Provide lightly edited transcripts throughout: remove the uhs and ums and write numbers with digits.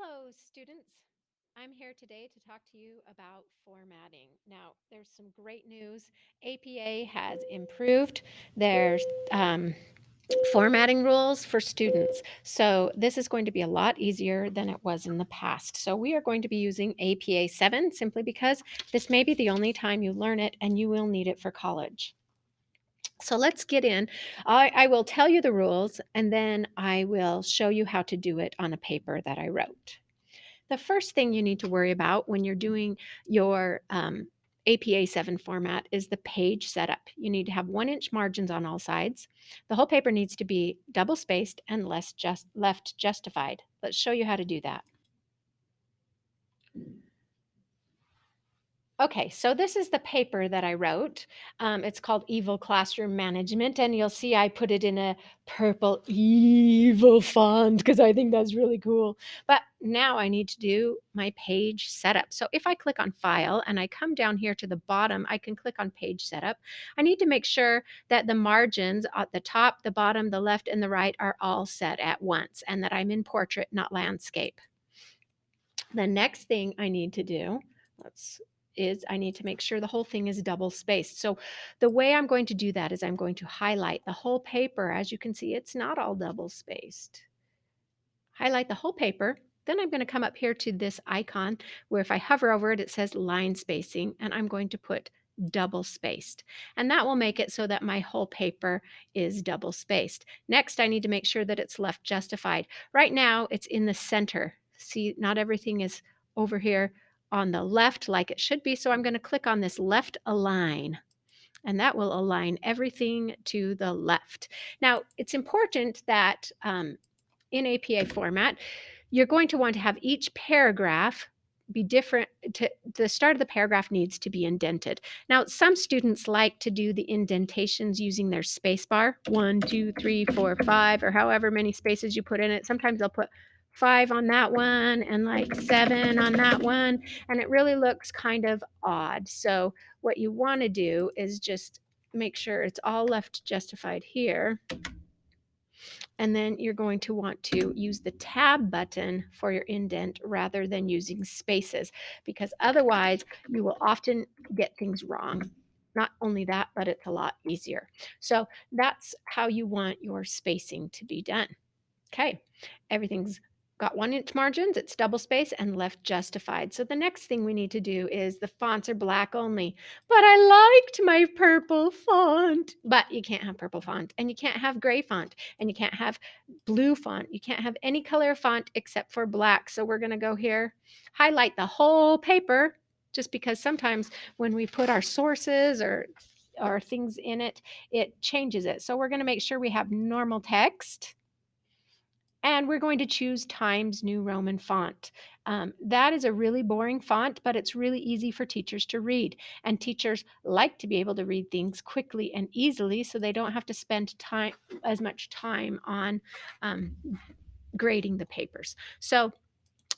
Hello, students. I'm here today to talk to you about formatting. Now, there's some great news. APA has improved their um, formatting rules for students. So, this is going to be a lot easier than it was in the past. So, we are going to be using APA 7 simply because this may be the only time you learn it and you will need it for college. So let's get in. I will tell you the rules and then I will show you how to do it on a paper that I wrote. The first thing you need to worry about when you're doing your APA 7 format is the page setup. You need to have 1 inch margins on all sides. The whole paper needs to be double spaced and left justified. Let's show you how to do that. Okay, so this is the paper that I wrote. It's called Evil Classroom Management, and you'll see I put it in a purple evil font because I think that's really cool. But now I need to do my page setup. So if I click on File and I come down here to the bottom, I can click on Page Setup. I need to make sure that the margins at the top, the bottom, the left, and the right are all set at once, and that I'm in portrait, not landscape. The next thing I need to do, let's is I need to make sure the whole thing is double spaced. So the way I'm going to do that is I'm going to highlight the whole paper. As you can see, it's not all double spaced. Highlight the whole paper. Then I'm going to come up here to this icon where if I hover over it, it says line spacing, and I'm going to put double spaced. And that will make it so that my whole paper is double spaced. Next, I need to make sure that it's left justified. Right now, it's in the center. See, not everything is over here on the left like it should be. So I'm going to click on this left align, and that will align everything to the left. Now, it's important that in APA format, you're going to want to have each paragraph be different. The start of the paragraph needs to be indented. Now, some students like to do the indentations using their space bar, 1, 2, 3, 4, 5, or however many spaces you put in it. Sometimes they'll put 5 on that one and like 7 on that one, and it really looks kind of odd. So what you want to do is just make sure it's all left justified here, and then you're going to want to use the tab button for your indent rather than using spaces, because otherwise you will often get things wrong. Not only that, but it's a lot easier. So that's how you want your spacing to be done. Okay, everything's got 1 inch margins, it's double space and left justified. So the next thing we need to do is the fonts are black only. But I liked my purple font. But you can't have purple font, and you can't have gray font, and you can't have blue font. You can't have any color of font except for black. So we're going to go here, highlight the whole paper, just because sometimes when we put our sources or things in it, it changes it. So we're going to make sure we have normal text, and we're going to choose Times New Roman font. That is a really boring font, but it's really easy for teachers to read. And teachers like to be able to read things quickly and easily so they don't have to spend time as much time on um, grading the papers. So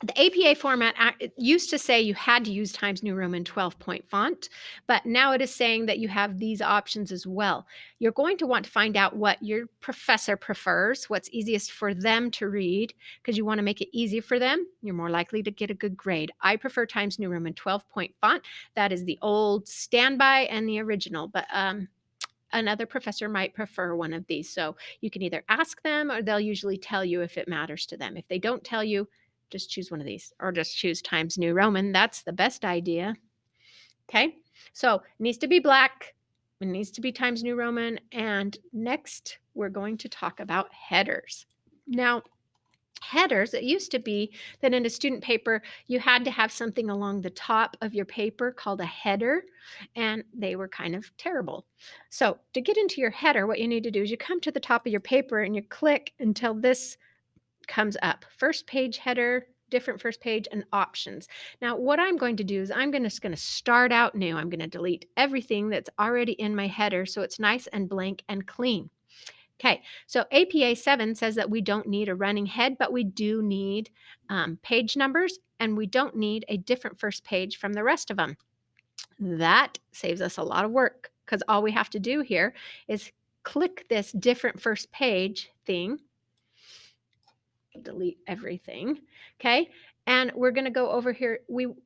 the APA format it used to say you had to use Times New Roman 12-point font, but now it is saying that you have these options as well. You're going to want to find out what your professor prefers, what's easiest for them to read, because you want to make it easy for them. You're more likely to get a good grade. I prefer Times New Roman 12-point font. That is the old standby and the original, but another professor might prefer one of these. So you can either ask them or they'll usually tell you if it matters to them. If they don't tell you, just choose one of these or just choose Times New Roman. That's the best idea. Okay. So it needs to be black. It needs to be Times New Roman. And next, we're going to talk about headers. Now, headers, it used to be that in a student paper you had to have something along the top of your paper called a header, and they were kind of terrible. So to get into your header, what you need to do is you come to the top of your paper and you click until this comes up: first page header, different first page, and options. Now what I'm going to do is I'm just going to start out new. I'm going to delete everything that's already in my header so it's nice and blank and clean. Okay, so APA 7 says that we don't need a running head, but we do need page numbers, and we don't need a different first page from the rest of them. That saves us a lot of work because all we have to do here is click this different first page thing, delete everything. Okay. And we're going to go over here.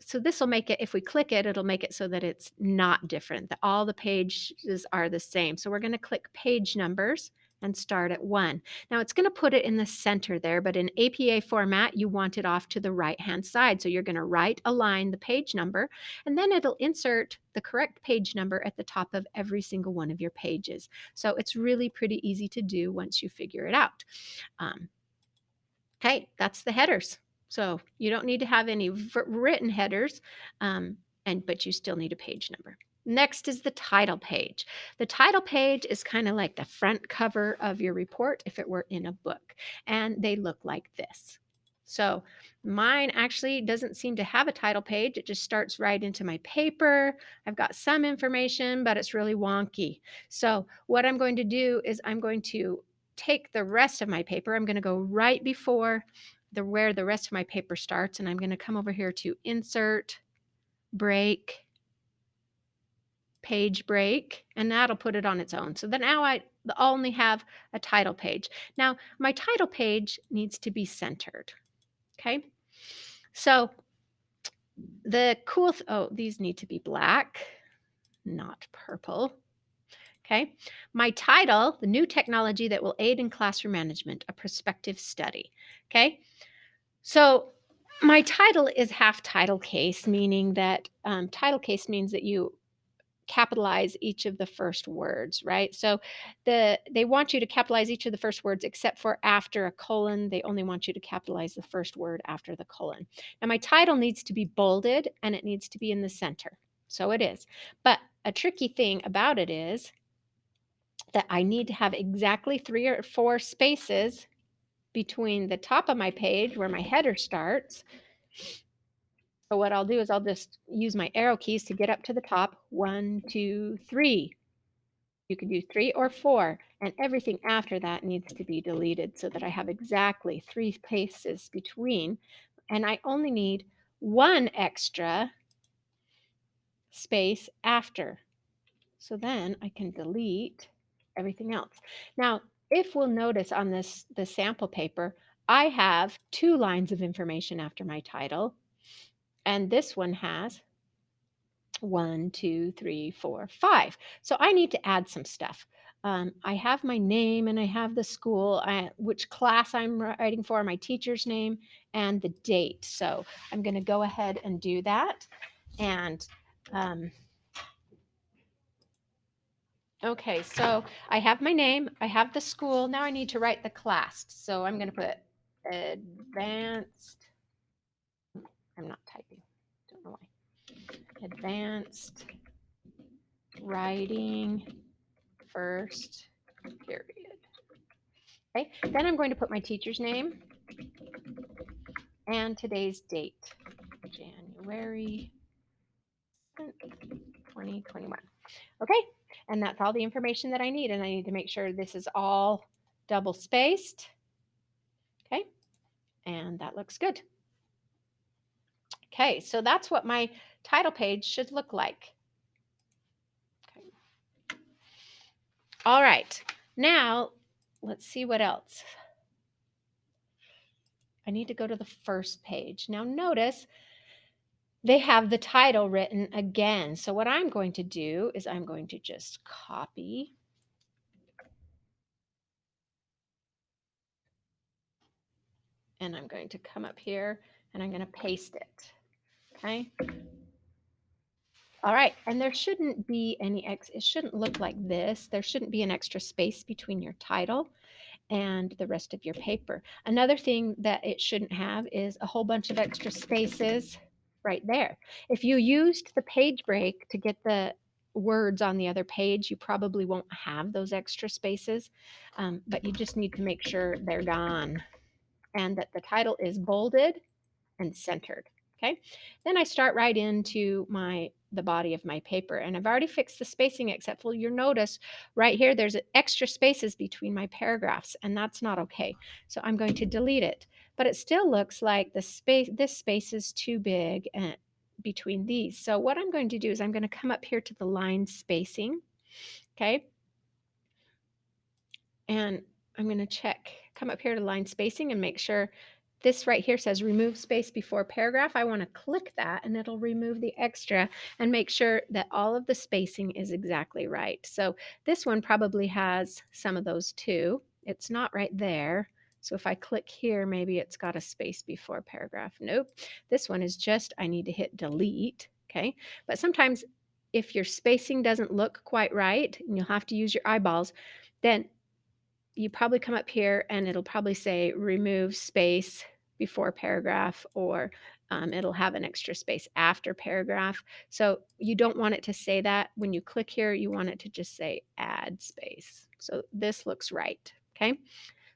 So this will make it, if we click it, it'll make it so that it's not different, that all the pages are the same. So we're going to click page numbers and start at 1. Now it's going to put it in the center there, but in APA format, you want it off to the right-hand side. So you're going to right align the page number, and then it'll insert the correct page number at the top of every single one of your pages. So it's really pretty easy to do once you figure it out. Okay, that's the headers. So you don't need to have any written headers, but you still need a page number. Next is the title page. The title page is kind of like the front cover of your report if it were in a book, and they look like this. So mine actually doesn't seem to have a title page. It just starts right into my paper. I've got some information, but it's really wonky. So what I'm going to do is I'm going to take the rest of my paper. I'm going to go right before where the rest of my paper starts, and I'm going to come over here to insert, break, page break, and that'll put it on its own. So then now I only have a title page. Now my title page needs to be centered. Okay. So these need to be black, not purple. Okay. My title, the new technology that will aid in classroom management, a prospective study. Okay. So my title is half title case, meaning that title case means that you capitalize each of the first words, right? So they want you to capitalize each of the first words except for after a colon. They only want you to capitalize the first word after the colon. Now my title needs to be bolded and it needs to be in the center. So it is. But a tricky thing about it is that I need to have exactly 3 or 4 spaces between the top of my page where my header starts. So what I'll do is I'll just use my arrow keys to get up to the top. 1, 2, 3. You can do 3 or 4, and everything after that needs to be deleted so that I have exactly 3 spaces between, and I only need 1 extra space after. So then I can delete everything else. Now, if we'll notice on the sample paper, I have 2 lines of information after my title, and this one has 1, 2, 3, 4, 5. So I need to add some stuff. I have my name and I have the school, which class I'm writing for, my teacher's name, and the date. So I'm going to go ahead and do that. And okay, so I have my name, I have the school. Now I need to write the class. So I'm going to put advanced. I'm not typing. Don't know why. Advanced writing first period. Okay, then I'm going to put my teacher's name and today's date, January 2021. Okay, and that's all the information that I need, and I need to make sure this is all double spaced. Okay, and that looks good. Okay, so that's what my title page should look like. Okay. All right, now let's see what else. I need to go to the first page. Now notice they have the title written again. So what I'm going to do is I'm going to just copy and I'm going to come up here and I'm going to paste it. Okay. All right. And there shouldn't be any it shouldn't look like this. There shouldn't be an extra space between your title and the rest of your paper. Another thing that it shouldn't have is a whole bunch of extra spaces right there. If you used the page break to get the words on the other page, you probably won't have those extra spaces, but you just need to make sure they're gone and that the title is bolded and centered. Okay, then I start right into the body of my paper, and I've already fixed the spacing, except for you'll notice right here there's extra spaces between my paragraphs, and that's not okay. So I'm going to delete it, but it still looks like this space is too big between these. So what I'm going to do is I'm going to come up here to the line spacing. Okay, and I'm going to check come up here to line spacing and make sure this right here says remove space before paragraph. I want to click that and it'll remove the extra and make sure that all of the spacing is exactly right. So this one probably has some of those too. It's not right there. So if I click here, maybe it's got a space before paragraph. Nope. This one is just, I need to hit delete. Okay. But sometimes if your spacing doesn't look quite right and you'll have to use your eyeballs, then you probably come up here and it'll probably say remove space before paragraph, or it'll have an extra space after paragraph. So you don't want it to say that. When you click here, you want it to just say add space. So this looks right. Okay.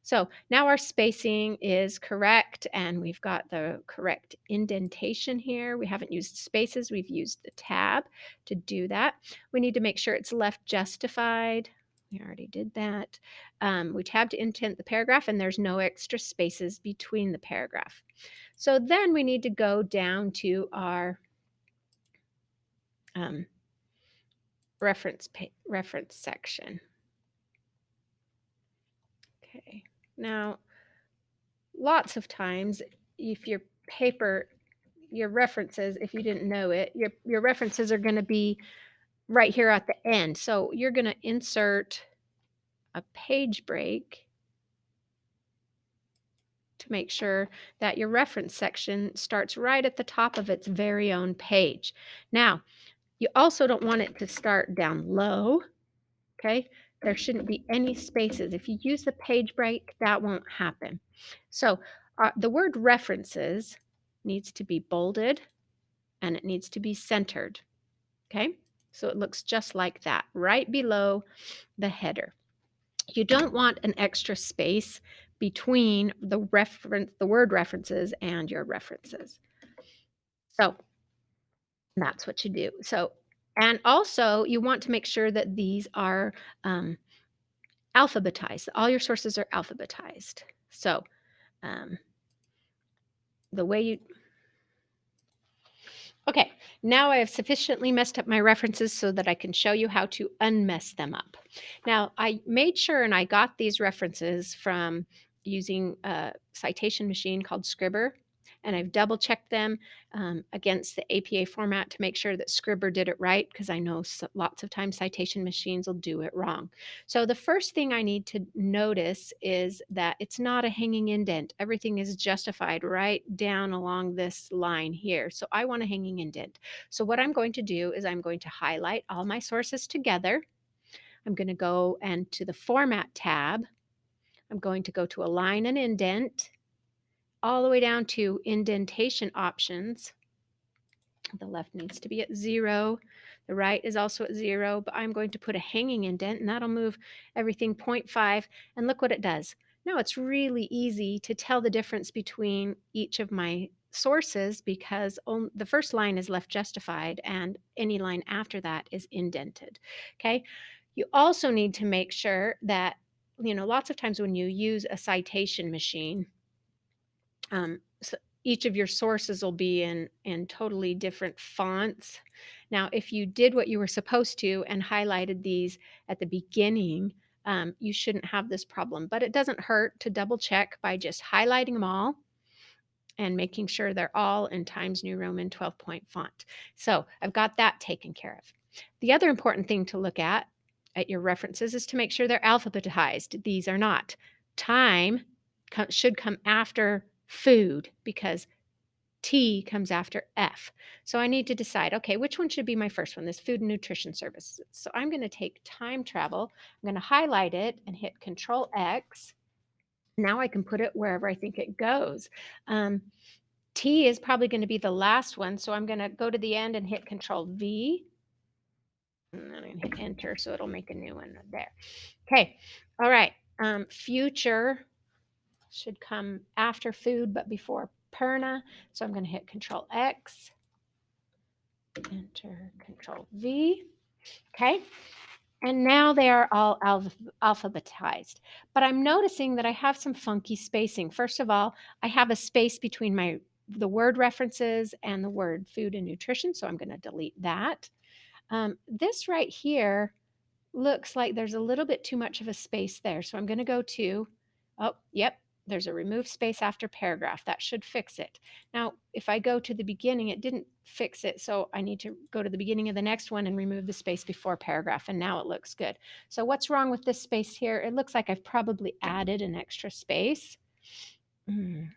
So now our spacing is correct and we've got the correct indentation here. We haven't used spaces, we've used the tab to do that. We need to make sure it's left justified. We already did that. We tab to indent the paragraph and there's no extra spaces between the paragraph. So then we need to go down to our reference section. Okay, now lots of times if your paper, your references, if you didn't know it, your references are going to be right here at the end. So you're going to insert a page break to make sure that your reference section starts right at the top of its very own page. Now, you also don't want it to start down low, okay? There shouldn't be any spaces. If you use the page break, that won't happen. So the word references needs to be bolded and it needs to be centered, okay? So it looks just like that, right below the header. You don't want an extra space between the word references and your references. So that's what you do. So, and also you want to make sure that these are alphabetized. All your sources are alphabetized. So the way you Okay, now I have sufficiently messed up my references so that I can show you how to unmess them up. Now, I made sure and I got these references from using a citation machine called Scribr, and I've double checked them against the APA format to make sure that Scribr did it right, because I know lots of times citation machines will do it wrong. So the first thing I need to notice is that it's not a hanging indent. Everything is justified right down along this line here. So I want a hanging indent. So what I'm going to do is I'm going to highlight all my sources together. I'm going to go and to the Format tab. I'm going to go to Align and Indent, all the way down to Indentation Options. The left needs to be at 0. The right is also at 0, but I'm going to put a hanging indent, and that'll move everything 0.5. And look what it does. Now it's really easy to tell the difference between each of my sources because the first line is left justified and any line after that is indented. Okay. You also need to make sure that, lots of times when you use a citation machine, so each of your sources will be in totally different fonts. Now, if you did what you were supposed to and highlighted these at the beginning, you shouldn't have this problem. But it doesn't hurt to double check by just highlighting them all and making sure they're all in Times New Roman 12-point font. So I've got that taken care of. The other important thing to look at your references is to make sure they're alphabetized. These are not. Time should come after food because T comes after F. So I need to decide, okay, which one should be my first one, this food and nutrition services. So I'm going to take time travel. I'm going to highlight it and hit Control X. Now I can put it wherever I think it goes. T is probably going to be the last one. So I'm going to go to the end and hit Control V. And then I'm going to hit Enter so it'll make a new one there. Okay. All right. Future should come after food, but before Perna. So I'm going to hit Control X, Enter, Control V. Okay. And now they are all alphabetized. But I'm noticing that I have some funky spacing. First of all, I have a space between the word references and the word food and nutrition. So I'm going to delete that. This right here looks like there's a little bit too much of a space there. So I'm going to go to Oh, yep. There's a remove space after paragraph. That should fix it. Now, if I go to the beginning, it didn't fix it. So I need to go to the beginning of the next one and remove the space before paragraph. And now it looks good. So what's wrong with this space here? It looks like I've probably added an extra space. I'm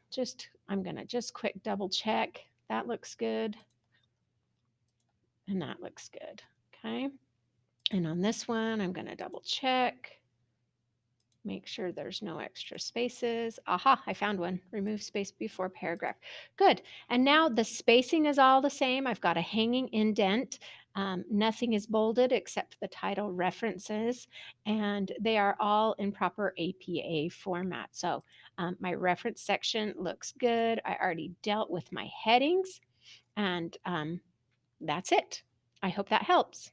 going to just quick double check. That looks good. And that looks good. Okay. And on this one, I'm going to double check. Make sure there's no extra spaces. Aha, I found one. Remove space before paragraph. Good. And now the spacing is all the same. I've got a hanging indent. Nothing is bolded except the title references, and they are all in proper APA format. So my reference section looks good. I already dealt with my headings, and that's it. I hope that helps.